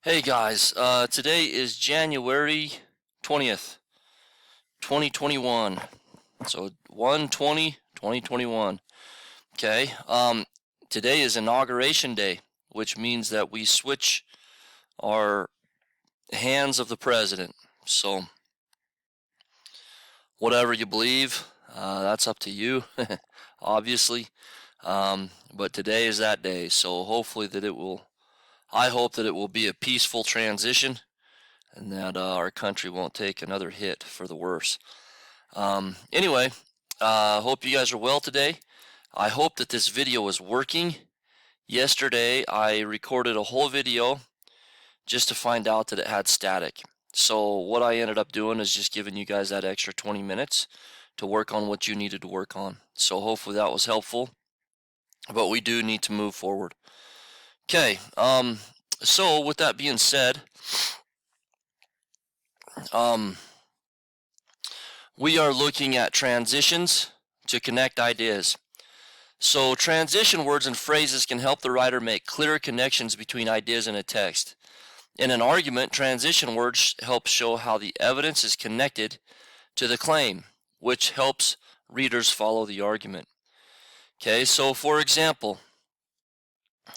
Hey guys, today is January 20th, 2021. So 1/20/2021. Okay. Today is Inauguration Day, which means that we switch our hands of the president. So whatever you believe, that's up to you, obviously. But today is that day. So hopefully I hope that it will be a peaceful transition and that our country won't take another hit for the worse. Anyway, hope you guys are well today. I hope that this video is working. Yesterday, I recorded a whole video just to find out that it had static. So what I ended up doing is just giving you guys that extra 20 minutes to work on what you needed to work on. So hopefully that was helpful, but we do need to move forward. Okay, so with that being said, we are looking at transitions to connect ideas. So transition words and phrases can help the writer make clearer connections between ideas in a text. In an argument, transition words help show how the evidence is connected to the claim, which helps readers follow the argument. Okay, so for example,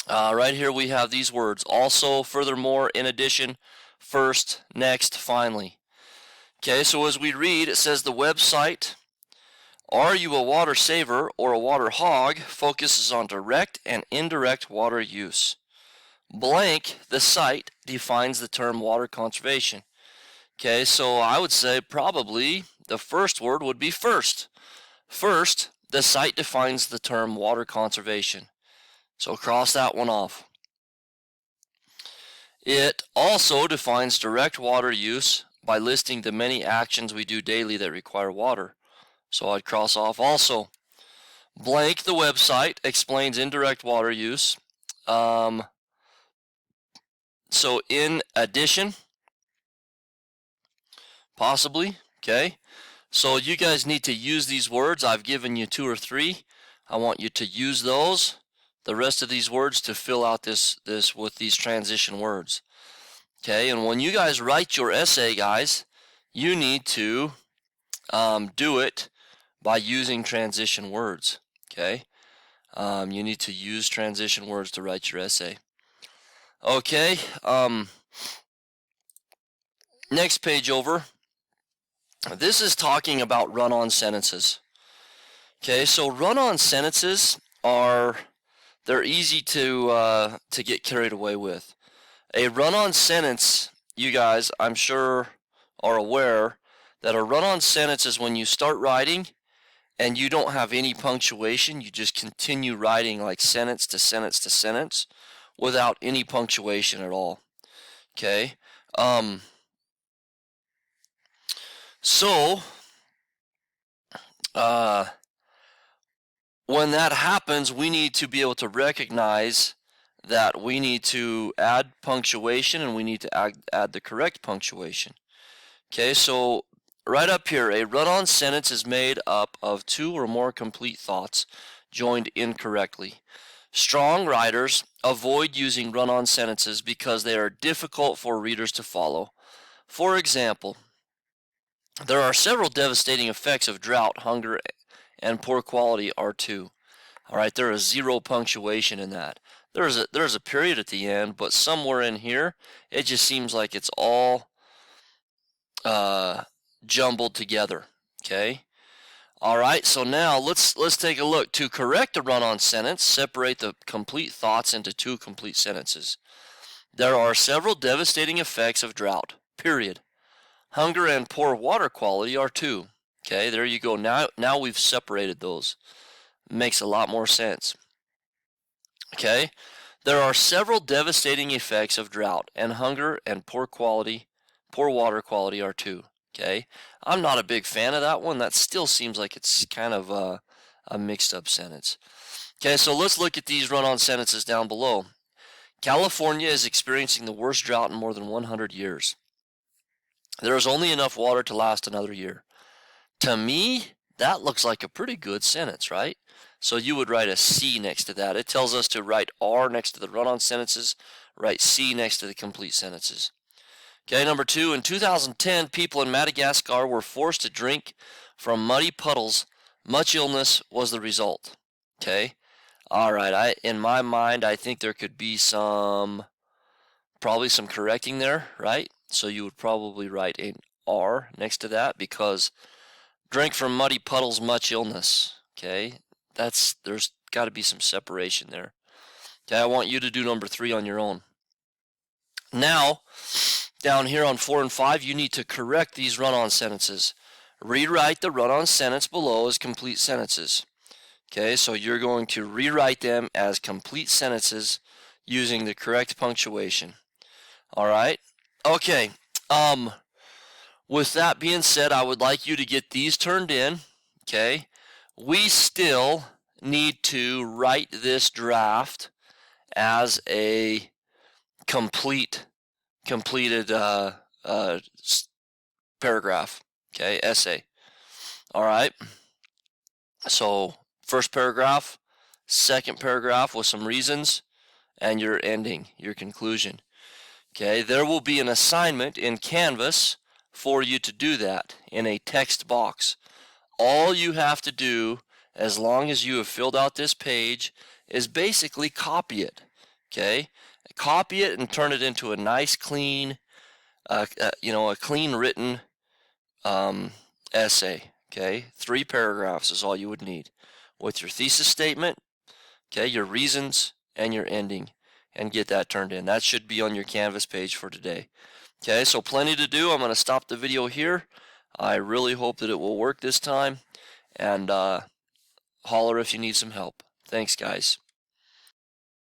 right here we have these words: also, furthermore, in addition, first, next, finally. Okay, so as we read, it says the website Are You a Water Saver or a Water Hog focuses on direct and indirect water use. Blank, the site, defines the term water conservation. Okay, so I would say probably the first word would be first. First, the site defines the term water conservation. So cross that one off. It also defines direct water use by listing the many actions we do daily that require water. So I'd cross off also. Blank, the website, explains indirect water use. So in addition, possibly, okay? So you guys need to use these words. I've given you 2 or 3. I want you to use those, the rest of these words, to fill out this with these transition words. Okay, and when you guys write your essay, guys, you need to do it by using transition words. Okay, you need to use transition words to write your essay. Okay, next page over. This is talking about run-on sentences. Okay, so run-on sentences they're easy to get carried away with. A run-on sentence, you guys, I'm sure, are aware that a run-on sentence is when you start writing and you don't have any punctuation. You just continue writing like sentence to sentence to sentence without any punctuation at all. Okay. So when that happens, we need to be able to recognize that we need to add punctuation and we need to add the correct punctuation. Okay, so right up here, a run-on sentence is made up of 2 or more complete thoughts joined incorrectly. Strong writers avoid using run-on sentences because they are difficult for readers to follow. For example, there are several devastating effects of drought, hunger, and poor quality are 2. All right, there is 0 punctuation in that. There's a period at the end, but somewhere in here, it just seems like it's all jumbled together. Okay. All right. So now let's take a look. To correct a run-on sentence, separate the complete thoughts into 2 complete sentences. There are several devastating effects of drought. Period. Hunger and poor water quality are 2. Okay. There you go. Now we've separated those. Makes a lot more sense. Okay. There are several devastating effects of drought, and hunger and poor water quality are 2. Okay, I'm not a big fan of that one. That still seems like it's kind of a mixed up sentence. Okay, so let's look at these run-on sentences down below. California is experiencing the worst drought in more than 100 years. There is only enough water to last another year. To me, that looks like a pretty good sentence, right? So you would write a C next to that. It tells us to write R next to the run-on sentences, write C next to the complete sentences. Okay, number 2, in 2010, people in Madagascar were forced to drink from muddy puddles. Much illness was the result. Okay, all right, in my mind, I think there could be probably some correcting there, right? So you would probably write an R next to that, because drink from muddy puddles, much illness. Okay, there's got to be some separation there. Okay, I want you to do number 3 on your own. Now, down here on 4 and 5, you need to correct these run-on sentences. Rewrite the run-on sentence below as complete sentences. Okay, so you're going to rewrite them as complete sentences using the correct punctuation. All right? Okay, with that being said, I would like you to get these turned in. Okay, we still need to write this draft as a completed paragraph, okay, essay. All right, so first paragraph, second paragraph with some reasons, and your ending, your conclusion. Okay, there will be an assignment in Canvas for you to do that in a text box. All you have to do, as long as you have filled out this page, is basically copy it. Okay, copy it and turn it into a nice, clean, a clean written essay. Okay, 3 paragraphs is all you would need, with your thesis statement, okay, your reasons, and your ending, and get that turned in. That should be on your Canvas page for today. Okay, so plenty to do. I'm going to stop the video here. I really hope that it will work this time, and holler if you need some help. Thanks, guys.